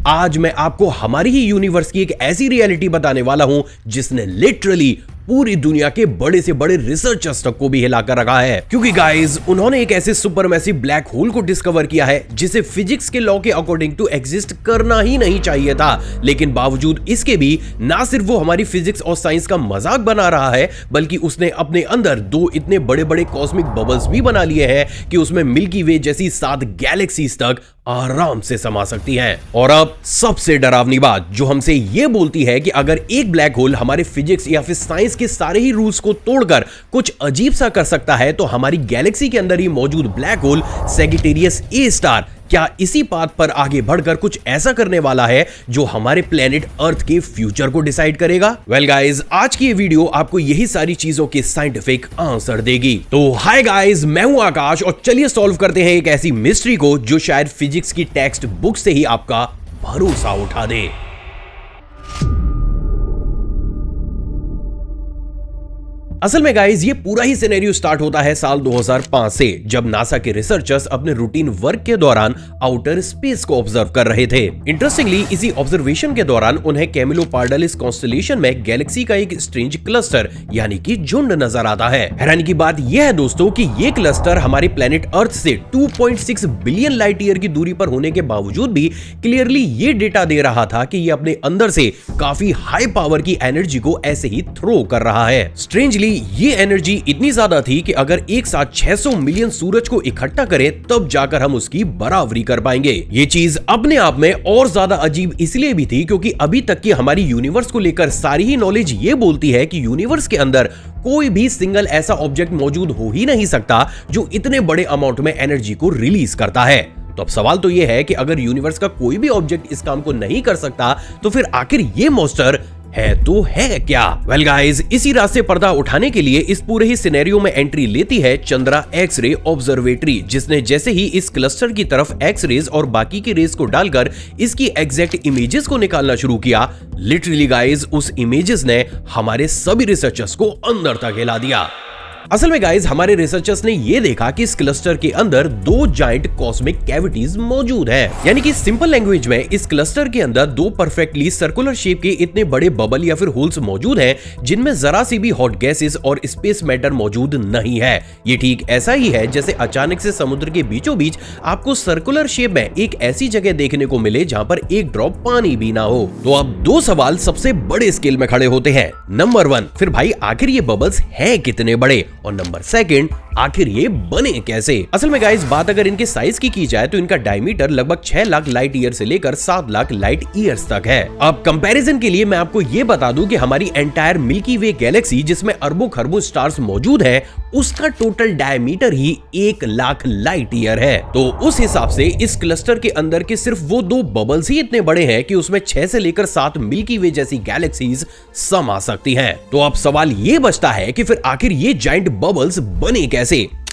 आज मैं आपको हमारी ही यूनिवर्स की एक ऐसी रियलिटी बताने वाला हूं जिसने लिटरली पूरी दुनिया के बड़े से बड़े रिसर्चर्स तक को भी हिलाकर रखा है। क्योंकि गाइस उन्होंने एक ऐसे सुपरमैसिव ब्लैक होल को डिस्कवर किया है जिसे फिजिक्स के लॉ के अकॉर्डिंग टू एग्जिस्ट करना ही नहीं चाहिए था, लेकिन बावजूद इसके भी ना सिर्फ वो हमारी फिजिक्स और साइंस का मजाक बना रहा है, बल्कि उसने अपने अंदर दो इतने बड़े बड़े कॉस्मिक बबल्स भी बना लिए हैं कि उसमें मिल्की वे जैसी 7 गैलेक्सीज तक आराम से समा सकती है। और अब सबसे डरावनी बात जो हमसे ये बोलती है कि अगर एक ब्लैक होल हमारे फिजिक्स या फिर साइंस के सारे ही रूल्स को तोड़कर कुछ अजीब सा कर सकता है, तो हमारी गैलेक्सी के अंदर ही मौजूद black hole Sagittarius A star क्या इसी पाथ पर आगे बढ़कर कुछ ऐसा करने वाला है जो हमारे प्लेनेट अर्थ के फ्यूचर को डिसाइड करेगा? वेल गाइस, आज की ये वीडियो आपको यही सारी चीजों के साइंटिफिक आंसर देगी। तो हाय गाइस, मैं हूं आकाश और चलिए सॉल्व करते हैं एक ऐसी मिस्ट्री को जो शायद फिजिक्स की टेक्स्ट बुक से ही आपका भरोसा उठा दे। असल में गाइस ये पूरा ही सिनेरियो स्टार्ट होता है साल 2005 से, जब नासा के रिसर्चर्स अपने रूटीन वर्क के दौरान आउटर स्पेस को ऑब्जर्व कर रहे थे। इंटरेस्टिंगली इसी ऑब्जर्वेशन के दौरान उन्हें कैमिलोपार्डालिस कॉन्स्टेलेशन में गैलेक्सी का एक स्ट्रेंज क्लस्टर यानी कि झुंड नजर आता है। हैरानी की बात यह है दोस्तों कि ये क्लस्टर हमारे प्लेनेट अर्थ से 2.6 बिलियन लाइट ईयर की दूरी पर होने के बावजूद भी क्लियरली ये डेटा दे रहा था कि ये अपने अंदर से काफी हाई पावर की एनर्जी को ऐसे ही थ्रो कर रहा है। स्ट्रेंजली ये एनर्जी इतनी ज्यादा थी कि अगर एक साथ 600 मिलियन सूरज को इकट्ठा करें तब जाकर हम उसकी बराबरी कर पाएंगे। ये चीज अपने आप में और ज्यादा अजीब इसलिए भी थी क्योंकि अभी तक की हमारी यूनिवर्स को लेकर सारी ही नॉलेज ये बोलती है कि यूनिवर्स के अंदर कोई भी सिंगल ऐसा ऑब्जेक्ट मौजूद हो ही नहीं सकता जो इतने बड़े अमाउंट में एनर्जी को रिलीज करता है। तो अब सवाल तो ये है कि अगर यूनिवर्स का कोई भी ऑब्जेक्ट इस काम को नहीं कर सकता तो फिर आखिर ये मॉन्स्टर है तो है क्या? वेल गाइस, इसी रात से पर्दा उठाने के लिए इस पूरे ही सिनेरियो में एंट्री लेती है चंद्रा एक्स रे ऑब्जर्वेटरी, जिसने जैसे ही इस क्लस्टर की तरफ एक्स रेज और बाकी की रेज को डालकर इसकी एग्जैक्ट इमेजेस को निकालना शुरू किया, लिटरली गाइस उस इमेजेस ने हमारे सभी रिसर्चर्स को अंदर तक हिला दिया। असल में गाइस हमारे रिसर्चर्स ने ये देखा कि इस क्लस्टर के अंदर 2 जाइंट कॉस्मिक कैविटीज मौजूद है, यानी कि सिंपल लैंग्वेज में इस क्लस्टर के अंदर 2 परफेक्टली सर्कुलर शेप के इतने बड़े बबल या फिर होल्स मौजूद हैं जिनमें जरा सी भी हॉट गैसेस और स्पेस मैटर मौजूद नहीं है। ये ठीक ऐसा ही है जैसे अचानक से समुद्र के बीचों बीच आपको सर्कुलर शेप में एक ऐसी जगह देखने को मिले जहां पर एक ड्रॉप पानी भी ना हो। तो अब 2 सवाल सबसे बड़े स्केल में खड़े होते हैं। नंबर 1, फिर भाई आखिर ये बबल्स हैं कितने बड़े, और नंबर 2, आखिर ये बने कैसे? असल में गाइस बात अगर इनके साइज की जाए तो इनका डायमीटर लगभग 6 लाख लाइट ईयर से लेकर 7 लाख लाइट ईयर्स तक है। अब कंपैरिजन के लिए मैं आपको ये बता दूं कि हमारी एंटायर मिल्की वे गैलेक्सी जिसमें अरबों खरबों स्टार्स मौजूद हैं, उसका टोटल डायमीटर ही 1 लाख लाइट ईयर है। तो उस हिसाब से इस क्लस्टर के अंदर के सिर्फ वो 2 बबल्स ही इतने बड़े हैं कि उसमें 6 से लेकर 7 मिल्की वे जैसी गैलेक्सीज समा सकती हैं। तो अब सवाल ये बचता है कि फिर आखिर ये जाइंट बबल्स बने कैसे?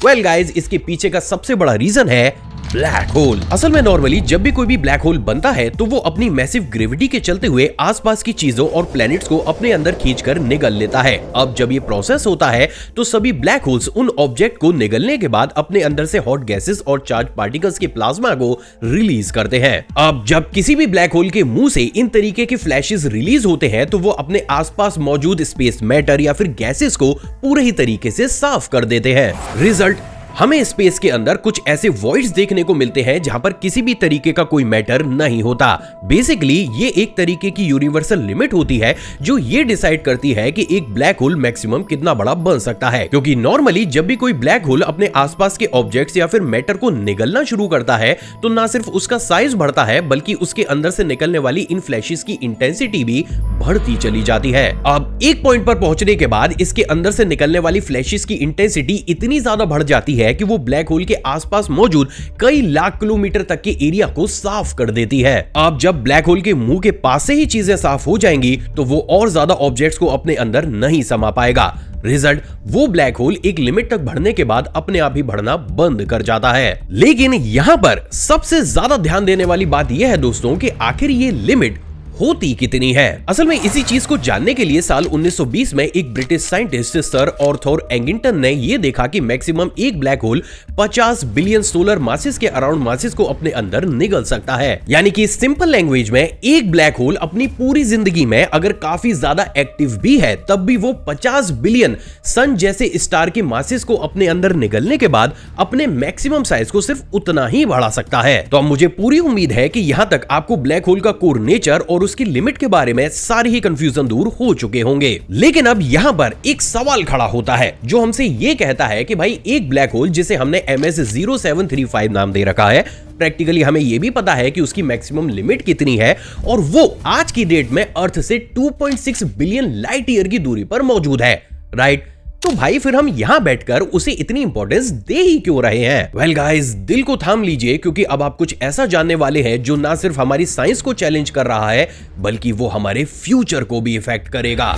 वेल गाइस, इसके पीछे का सबसे बड़ा रीजन है ब्लैक होल। असल में नॉर्मली जब भी कोई भी ब्लैक होल बनता है तो वो अपनी मैसिव ग्रेविटी के चलते हुए आसपास की चीजों और प्लैनेट्स को अपने अंदर खींचकर निगल लेता है। अब जब ये प्रोसेस होता है तो सभी ब्लैक होल्स उन ऑब्जेक्ट को निगलने के बाद अपने अंदर से हॉट गैसेस और चार्ज पार्टिकल्स के प्लाज्मा को रिलीज करते हैं। अब जब किसी भी ब्लैक होल के मुंह से इन तरीके के फ्लैशेस रिलीज होते हैं तो वो अपने आसपास मौजूद स्पेस मैटर या फिर गैसेस को पूरे ही तरीके से साफ कर देते हैं। रिजल्ट, हमें स्पेस के अंदर कुछ ऐसे वॉइड्स देखने को मिलते हैं जहां पर किसी भी तरीके का कोई मैटर नहीं होता। बेसिकली ये एक तरीके की यूनिवर्सल लिमिट होती है जो ये डिसाइड करती है कि एक ब्लैक होल मैक्सिमम कितना बड़ा बन सकता है, क्योंकि नॉर्मली जब भी कोई ब्लैक होल अपने आसपास के ऑब्जेक्ट्स या फिर मैटर को निगलना शुरू करता है तो ना सिर्फ उसका साइज बढ़ता है बल्कि उसके अंदर से निकलने वाली इन फ्लैशेस की इंटेंसिटी भी बढ़ती चली जाती है। अब एक पॉइंट पर पहुंचने के बाद इसके अंदर से निकलने वाली फ्लैशेस की इंटेंसिटी इतनी ज्यादा बढ़ जाती है कि वो ब्लैक होल के आसपास मौजूद कई लाख किलोमीटर तक के एरिया को साफ कर देती है। अब जब ब्लैक होल के मुंह के पास से ही चीजें साफ हो जाएंगी तो वो और ज्यादा ऑब्जेक्ट्स को अपने अंदर नहीं समा पाएगा। रिजल्ट, वो ब्लैक होल एक लिमिट तक बढ़ने के बाद अपने आप ही बढ़ना बंद कर जाता है। लेकिन यहां पर सबसे ज्यादा ध्यान देने वाली बात यह है दोस्तों कि आखिर ये लिमिट होती कितनी है। असल में इसी चीज को जानने के लिए साल 1920 में एक ब्रिटिश साइंटिस्ट सर आर्थर एंगिंगटन ने यह देखा कि मैक्सिमम एक black whole 50 billion solar masses के अराउंड मासेस को अपने अंदर निगल सकता है। यानी कि सिंपल लैंग्वेज में एक ब्लैक होल अपनी पूरी जिंदगी में अगर काफी ज्यादा एक्टिव भी है तब भी वो 50 बिलियन सन जैसे स्टार के मासेस को अपने अंदर निगलने के बाद अपने मैक्सिमम साइज को सिर्फ उतना ही बढ़ा सकता है। तो अब मुझे पूरी उम्मीद है कि यहां तक आपको ब्लैक होल का कोर नेचर और उसकी लिमिट के बारे में सारी ही कंफ्यूजन दूर हो चुके होंगे। लेकिन अब यहां पर एक सवाल खड़ा होता है जो हमसे ये कहता है कि भाई एक ब्लैक होल जिसे हमने MS0735 नाम दे रखा है, प्रैक्टिकली हमें यह भी पता है कि उसकी मैक्सिमम लिमिट कितनी है और वो आज की डेट में अर्थ से 2.6 बिलियन लाइट ईयर की दूरी पर मौजूद है, राइट? तो भाई फिर हम यहां बैठकर उसे इतनी इंपॉर्टेंस दे ही क्यों रहे हैं? वेल गाइस, दिल को थाम लीजिए क्योंकि अब आप कुछ ऐसा जानने वाले हैं जो ना सिर्फ हमारी साइंस को चैलेंज कर रहा है बल्कि वो हमारे फ्यूचर को भी इफेक्ट करेगा।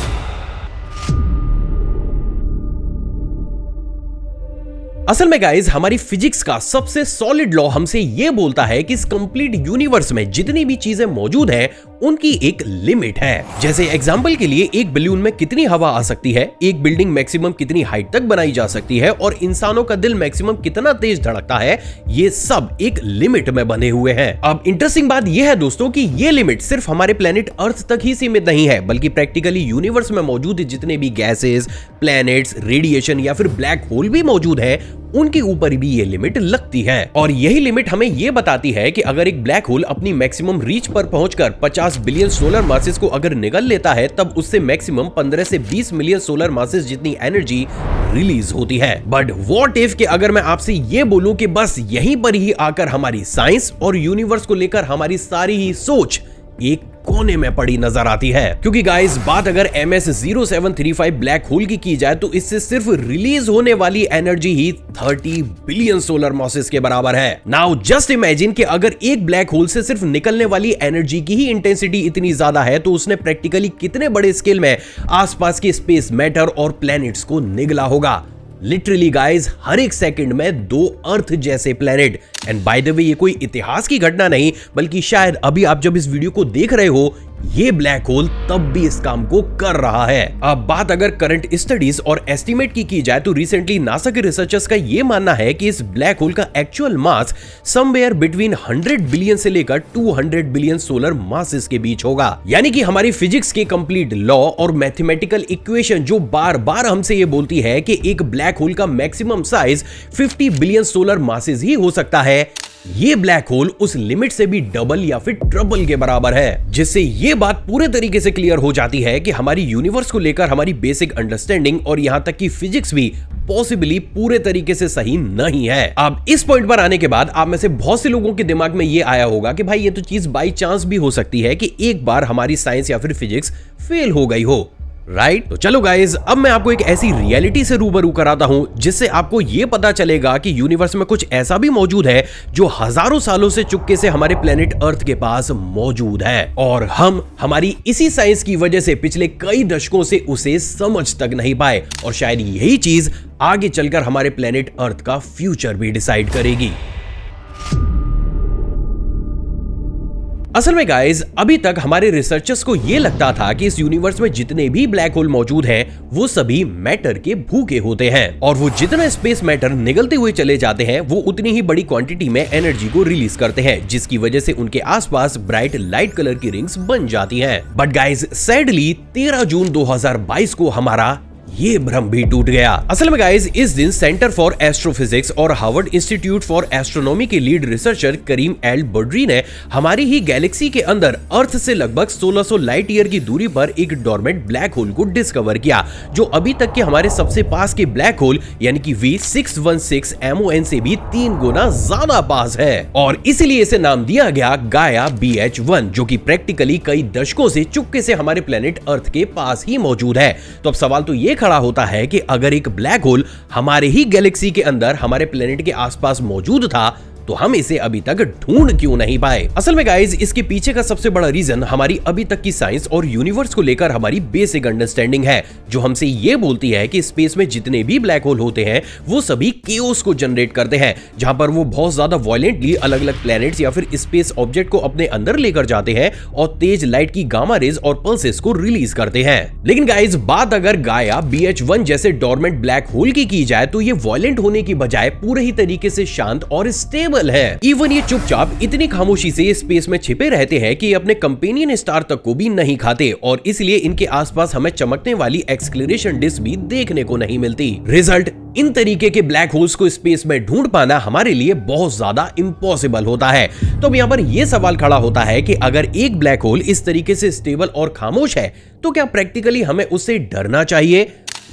असल में गाइज हमारी फिजिक्स का सबसे सॉलिड लॉ हमसे यह बोलता है कि इस कंप्लीट यूनिवर्स में जितनी भी चीजें मौजूद हैं उनकी एक लिमिट है। जैसे एग्जांपल के लिए एक बलून में कितनी हवा आ सकती है, एक बिल्डिंग मैक्सिमम कितनी हाइट तक बनाई जा सकती है और इंसानों का दिल मैक्सिमम कितना तेज धड़कता है, ये सब एक लिमिट में बने हुए हैं। अब इंटरेस्टिंग बात यह है दोस्तों कि ये लिमिट सिर्फ हमारे प्लेनेट अर्थ तक ही सीमित नहीं है बल्कि प्रैक्टिकली यूनिवर्स में मौजूद जितने भी गैसेस, प्लैनेट्स, रेडिएशन या फिर ब्लैक होल भी मौजूद है उनके ऊपर भी ये लिमिट लगती है। और यही लिमिट हमें ये बताती है कि अगर एक ब्लैक होल अपनी मैक्सिमम रीच पर पहुंचकर 50 बिलियन सोलर मासेस को अगर निगल लेता है तब उससे मैक्सिमम 15 से 20 मिलियन सोलर मासेस जितनी एनर्जी रिलीज होती है। बट व्हाट इफ कि अगर मैं आपसे ये बोलूं कि बस यहीं पर ही आकर हमारी साइंस और यूनिवर्स को लेकर हमारी सारी ही सोच एक कोने में पड़ी नजर आती है। क्योंकि गाइस बात अगर MS0735 ब्लैक होल की जाए तो इससे सिर्फ रिलीज होने वाली एनर्जी ही 30 बिलियन सोलर मासेस के बराबर है। नाउ जस्ट इमेजिन कि अगर एक ब्लैक होल से सिर्फ निकलने वाली एनर्जी की ही इंटेंसिटी इतनी ज्यादा है तो उसने प्रैक्टिकली कितने बड़े स्केल में आसपास के स्पेस मैटर और प्लैनेट्स को निगला होगा। लिटरली गाइज हर एक सेकंड में 2 अर्थ जैसे planet. And by the way ये कोई इतिहास की घटना नहीं बल्कि शायद अभी आप जब इस वीडियो को देख रहे हो ये ब्लैक होल तब भी इस काम को कर रहा है। अब बात अगर करंट स्टडीज और एस्टिमेट की जाए तो रिसेंटली नासा के रिसर्चर्स का यह मानना है कि इस ब्लैक होल का actual mass somewhere between 100 billion से लेकर 200 बिलियन सोलर मासेस के बीच होगा। यानी कि हमारी फिजिक्स के कंप्लीट लॉ और मैथमेटिकल इक्वेशन जो बार बार हमसे ये बोलती है कि एक ब्लैक होल का maximum size 50 billion solar masses ही हो सकता है, ये ब्लैक होल उस लिमिट से भी डबल या फिर ट्रिपल के बराबर है। जिससे ये बात पूरे तरीके से क्लियर हो जाती है कि हमारी यूनिवर्स को लेकर हमारी बेसिक अंडरस्टैंडिंग और यहां तक कि फिजिक्स भी पॉसिबली पूरे तरीके से सही नहीं है। अब इस पॉइंट पर आने के बाद आप में से बहुत से लोगों के दिमाग में ये आया होगा कि भाई ये तो चीज बाई चांस भी हो सकती है कि एक बार हमारी साइंस या फिर फिजिक्स फेल हो गई हो, राइट? तो चलो गाइज अब मैं आपको एक ऐसी रियलिटी से रूबरू कराता हूं जिससे आपको यह पता चलेगा कि यूनिवर्स में कुछ ऐसा भी मौजूद है जो हजारों सालों से चुपके से हमारे प्लेनेट अर्थ के पास मौजूद है और हम हमारी इसी साइंस की वजह से पिछले कई दशकों से उसे समझ तक नहीं पाए और शायद यही चीज आगे चलकर हमारे प्लेनेट अर्थ का फ्यूचर भी डिसाइड करेगी। असल में गाइज अभी तक हमारे रिसर्चर्स को यह लगता था कि इस यूनिवर्स में जितने भी ब्लैक होल मौजूद हैं वो सभी मैटर के भूखे होते हैं और वो जितना स्पेस मैटर निगलते हुए चले जाते हैं वो उतनी ही बड़ी क्वांटिटी में एनर्जी को रिलीज करते हैं जिसकी वजह से उनके आसपास ब्राइट लाइट कलर की रिंग्स बन जाती हैं। बट गाइज सैडली 13 जून 2022 को हमारा ये भ्रम भी टूट गया। असल में गाइज इस दिन सेंटर फॉर एस्ट्रोफिजिक्स और हार्वर्ड इंस्टीट्यूट फॉर एस्ट्रोनॉमी के लीड रिसर्चर करीम एल बड्री ने हमारी ही गैलेक्सी के अंदर अर्थ से लगभग 1600 लाइट ईयर की दूरी पर एक डॉर्मेंट ब्लैक होल को डिस्कवर किया जो अभी तक के हमारे सबसे पास के ब्लैक होल यानी कि V616 MON से भी 3 गुना ज्यादा पास है और इसीलिए इसे नाम दिया गया गाया BH1 जो कि प्रैक्टिकली कई दशकों से चुपके से हमारे प्लेनेट अर्थ के पास ही मौजूद है। तो अब सवाल तो ये खड़ा होता है कि अगर एक ब्लैक होल हमारे ही गैलेक्सी के अंदर हमारे प्लेनेट के आसपास मौजूद था तो हम इसे अभी तक ढूंढ क्यों नहीं पाए। असल में गाइज इसके पीछे का सबसे बड़ा रीजन हमारी अभी तक की साइंस और यूनिवर्स को लेकर हमारी बेसिक अंडरस्टैंडिंग है, जो हमसे ये बोलती है कि स्पेस में जितने भी ब्लैक होल होते हैं वो सभी केओस को जनरेट करते हैं, जहां पर वो बहुत ज्यादा वायलेंटली अलग अलग प्लैनेट्स या फिर स्पेस ऑब्जेक्ट को अपने अंदर लेकर जाते हैं और तेज लाइट की गामा रेज और पल्सेस को रिलीज करते हैं। लेकिन गाइज बात अगर गाया BH1 जैसे डोरमेंट ब्लैक होल की जाए तो ये वायलेंट होने की बजाय पूरे ही तरीके से शांत और स्टेबल है। इवन ये चुपचाप इतनी खामोशी से स्पेस में छिपे रहते हैं कि ये अपने कंपेनियन स्टार तक को भी नहीं खाते और इसलिए इनके आसपास हमें चमकने वाली एक्सक्लेरेशन डिस्क भी देखने को नहीं मिलती। रिजल्ट, इन तरीके के ब्लैक होल्स को स्पेस में ढूंढ पाना हमारे लिए बहुत ज्यादा इम्पॉसिबल होता है। तो अब यहाँ पर यह सवाल खड़ा होता है कि अगर एक ब्लैक होल इस तरीके से स्टेबल और खामोश है तो क्या प्रैक्टिकली हमें उससे डरना चाहिए?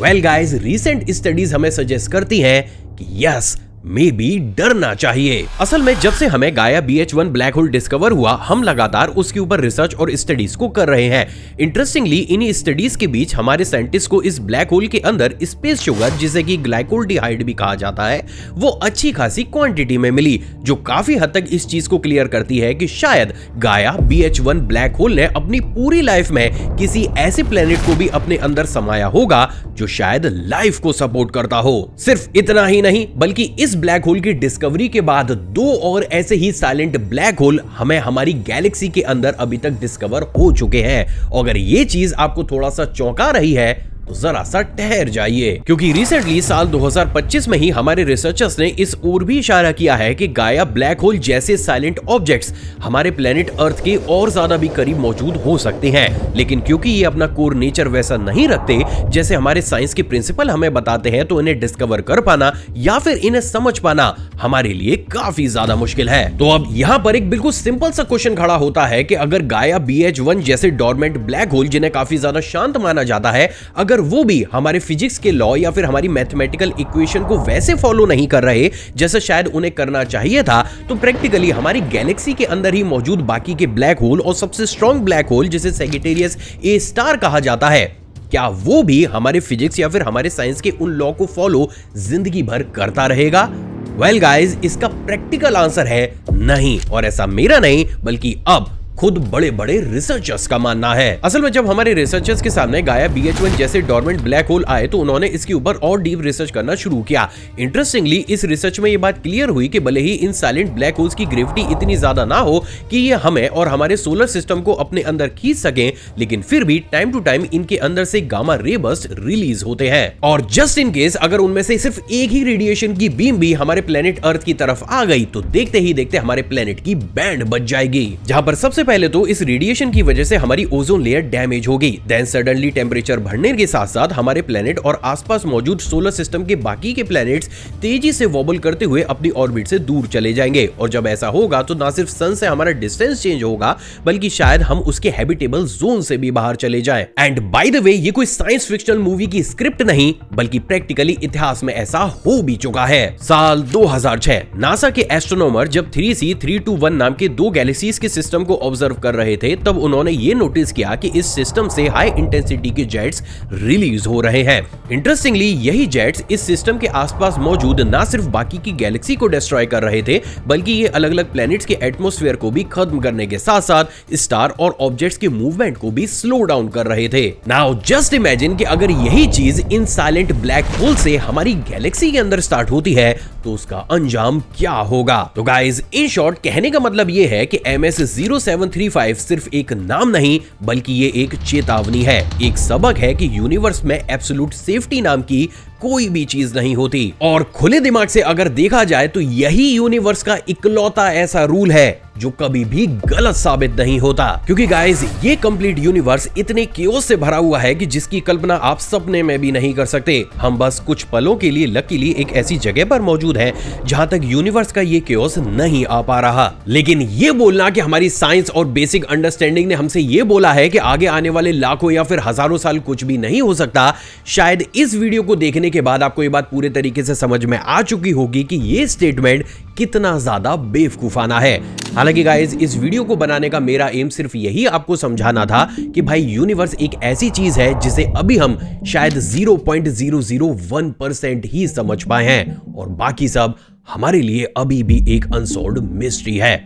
वेल गाइस, रीसेंट स्टडीज हमें सजेस्ट करती हैं कि यस, मे बी डरना चाहिए। असल में जब से हमें गाया BH1 ब्लैक होल डिस्कवर हुआ, हम लगातार उसके ऊपर रिसर्च और स्टडीज को कर रहे हैं। इंटरेस्टिंगली इन्हीं स्टडीज के बीच हमारे साइंटिस्ट को इस ब्लैक होल के अंदर स्पेस शुगर, जिसे कि ग्लाइकोल्डिहाइड भी कहा जाता है, वो अच्छी खासी क्वांटिटी में मिली, जो काफी हद तक इस चीज को क्लियर करती है कि शायद गाया BH1 ब्लैक होल ने अपनी पूरी लाइफ में किसी ऐसे प्लेनेट को भी अपने अंदर समाया होगा जो शायद लाइफ को सपोर्ट करता हो। सिर्फ इतना ही नहीं, बल्कि इस ब्लैक होल की डिस्कवरी के बाद 2 और ऐसे ही साइलेंट ब्लैक होल हमें हमारी गैलेक्सी के अंदर अभी तक डिस्कवर हो चुके हैं। अगर ये चीज आपको थोड़ा सा चौंका रही है तो जरा सा ठहर जाइए, क्योंकि रिसेंटली साल 2025 में ही हमारे रिसर्चर्स ने इस ओर भी इशारा किया है कि गाया ब्लैक होल जैसे साइलेंट ऑब्जेक्ट्स हमारे प्लेनेट अर्थ के और ज्यादा भी करीब मौजूद हो सकते हैं। लेकिन क्योंकि ये अपना कोर नेचर वैसा नहीं रखते जैसे हमारे साइंस के प्रिंसिपल हमें बताते हैं, तो इन्हें डिस्कवर कर पाना या फिर इन्हें समझ पाना हमारे लिए काफी ज्यादा मुश्किल है। तो अब यहाँ पर एक बिल्कुल सिंपल सा क्वेश्चन खड़ा होता है कि अगर गाया BH1 जैसे डोरमेंट ब्लैक होल, जिन्हें काफी ज्यादा शांत माना जाता है, अगर वो भी हमारे फिजिक्स के लॉ या फिर हमारी मैथमेटिकल इक्वेशन को वैसे फॉलो नहीं कर रहे जैसे शायद उन्हें करना चाहिए था, तो प्रैक्टिकली हमारी गैलेक्सी के अंदर ही मौजूद बाकी के ब्लैक होल और सबसे स्ट्रॉन्ग ब्लैक होल, जिसे सैजिटेरियस A स्टार कहा जाता है, क्या वो भी हमारे फिजिक्स या फिर हमारे साइंस के उन लॉ को फॉलो जिंदगी भर करता रहेगा? वेल गाइस, इसका प्रैक्टिकल आंसर है नहीं, और ऐसा मेरा नहीं बल्कि अब खुद बड़े बड़े रिसर्चर्स का मानना है। असल में जब हमारे रिसर्चर्स के सामने गाया BH1 जैसे डोरमेंट ब्लैक होल आए तो उन्होंने इसके ऊपर और डीप रिसर्च करना शुरू किया। इंटरेस्टिंगली इस रिसर्च में ये बात क्लियर हुई कि भले ही इन साइलेंट ब्लैक होल्स की ग्रेविटी इतनी ज्यादा ना हो कि ये हमें और हमारे सोलर सिस्टम को अपने अंदर खींच सकें, लेकिन फिर भी टाइम टू टाइम इनके अंदर से गामा रे बर्स्ट रिलीज होते हैं। और जस्ट इन केस अगर उनमें से सिर्फ एक ही रेडिएशन की बीम भी हमारे प्लेनेट अर्थ की तरफ आ गई तो देखते ही देखते हमारे प्लेनेट की बैंड बज जाएगी, जहां पर सबसे पहले तो इस रेडिएशन की वजह से हमारी ओजोन लेयर डैमेज होगी। देन सडनली टेम्परेचर बढ़ने के साथ साथ हमारे प्लेनेट और आसपास मौजूद सोलर सिस्टम के बाकी के प्लेनेट्स तेजी से वॉबल करते हुए अपनी ऑर्बिट से दूर चले जाएंगे। और जब ऐसा होगा तो ना सिर्फ सन से हमारा डिस्टेंस चेंज होगा बल्कि शायद हम उसके हैबिटेबल जोन से भी बाहर चले जाएं। एंड बाय द वे, ये कोई साइंस फिक्शनल मूवी की स्क्रिप्ट नहीं बल्कि प्रैक्टिकली इतिहास में ऐसा हो भी चुका है। साल 2006 नासा के एस्ट्रोनॉमर जब 3C321 नाम के 2 गैलेक्सीज के सिस्टम को ऑब्जर्व कर रहे थे, तब उन्होंने ये नोटिस किया कि इस सिस्टम से हाई इंटेंसिटी के जेट्स रिलीज हो रहे हैं। इंटरेस्टिंगली यही जेट्स इस सिस्टम के आसपास मौजूद ना सिर्फ बाकी की गैलेक्सी को डिस्ट्रॉय कर रहे थे बल्कि ये अलग अलग प्लैनेट्स के एटमॉस्फेयर को भी खत्म करने के साथ साथ स्टार और ऑब्जेक्ट्स के मूवमेंट को भी स्लो डाउन कर रहे थे। नाउ जस्ट इमेजिन कि अगर यही चीज इन साइलेंट ब्लैक होल से हमारी गैलेक्सी के अंदर स्टार्ट होती है तो उसका अंजाम क्या होगा। तो गाइज, इन शॉर्ट कहने का मतलब ये है कि MS-0735 सिर्फ एक नाम नहीं बल्कि ये एक चेतावनी है, एक सबक है कि यूनिवर्स में एब्सोल्यूट सेफ्टी नाम की कोई भी चीज नहीं होती। और खुले दिमाग से अगर देखा जाए तो यही यूनिवर्स का इकलौता ऐसा रूल है जो कभी भी गलत साबित नहीं होता, क्योंकि गाइस ये कंप्लीट यूनिवर्स इतने केओस से भरा हुआ है कि जिसकी कल्पना आप सपने में भी नहीं कर सकते। हम बस कुछ पलों के लिए लकीली एक ऐसी जगह पर मौजूद हैं जहां तक यूनिवर्स का ये केओस नहीं आ पा रहा। लेकिन ये बोलना कि हमारी साइंस और बेसिक अंडरस्टैंडिंग ने हमसे ये बोला है कि आगे आने वाले लाखों या फिर हजारों साल कुछ भी नहीं हो सकता, शायद इस वीडियो को देखने देखने के बाद आपको ये बात पूरे तरीके से समझ में आ चुकी होगी कि ये स्टेटमेंट कितना ज्यादा बेवकूफाना है। हालांकि गाइस, इस वीडियो को बनाने का मेरा एम सिर्फ यही आपको समझाना था कि भाई यूनिवर्स एक ऐसी चीज है जिसे अभी हम शायद 0.001% ही समझ पाए हैं और बाकी सब हमारे लिए अभी भी एक अनसॉल्व्ड मिस्ट्री है।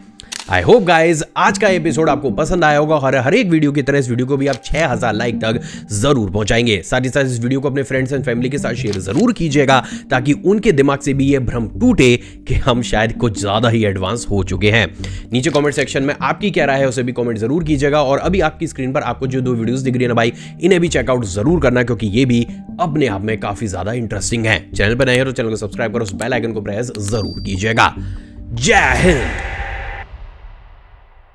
आई होप गाइज आज का एपिसोड आपको पसंद आया होगा और हर एक वीडियो की तरह इस वीडियो को भी आप 6000 लाइक तक जरूर पहुंचाएंगे। साथ ही साथ इस वीडियो को अपने फ्रेंड्स एंड फैमिली के साथ शेयर जरूर कीजिएगा ताकि उनके दिमाग से भी ये भ्रम टूटे कि हम शायद कुछ ज्यादा ही एडवांस हो चुके हैं। नीचे कमेंट सेक्शन में आपकी क्या राय है उसे भी कमेंट जरूर कीजिएगा और अभी आपकी स्क्रीन पर आपको जो 2 वीडियोस दिख रही है ना भाई, इन्हें भी चेकआउट जरूर करना क्योंकि ये भी अपने आप में काफी ज्यादा इंटरेस्टिंग है। चैनल पर नए हो तो चैनल को सब्सक्राइब करो, उस बेल आइकन को प्रेस जरूर कीजिएगा। जय हिंद।